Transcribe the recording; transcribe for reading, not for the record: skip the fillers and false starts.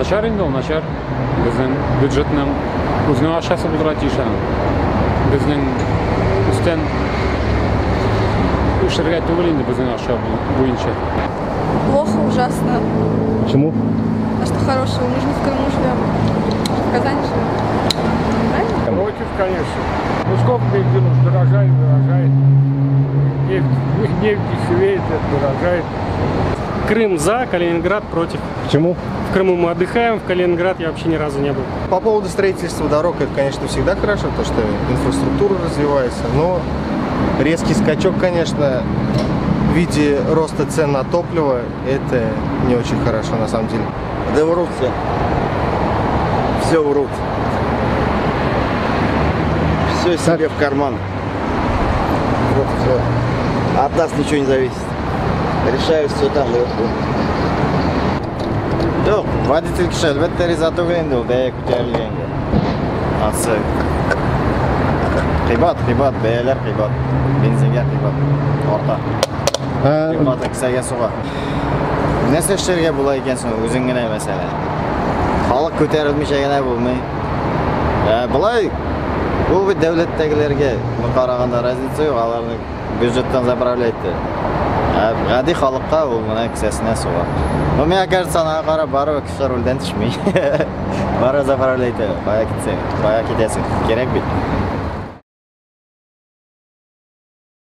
Начар инде ул начар. Безнең бюджетның үзенең акчасы булырга тиеш аны. Безнең үстән эшләргә түгел инде безнең акча буенча. Плохо, ужасно. Почему? А что хорошего? Мы же не в Крыму живем. В Казани живем. Правильно? Против, конечно. Ну сколько бензин уж дорожает. Нефть дешевеет, это дорожает. Крым за, Калининград против. Почему? В Крыму мы отдыхаем, в Калининград я вообще ни разу не был. По поводу строительства дорог, это, конечно, всегда хорошо, то, что инфраструктура развивается, но резкий скачок, конечно, в виде роста цен на топливо, это не очень хорошо, на самом деле. Да врут все. Все врут. Все себе в карман. Вот все. От нас ничего не зависит. Решают все там наверху. Yo'q, водитель kishi albatta ariza to'g'ri ul baya ko'tarilganga. Asli qiybat, bayalar qiybat. Benzinga qiybat. Orta. Qiybat kisaga sug'a. Nasıl ishlarga bo'lar ekansan o'zingina masala. Xalq ko'tarilmishagina bo'lmay. Bulay bu davlatdagilarga qaraganda razница yo'q, ularni byudjetdan zapravlaydi. G'adi xalqqa u mana kisasini sug'a. Но мне кажется, она qara baribir kishilar o'ldan tushmay. Bari zapravlaydi. Boya ketsa, kerak bit.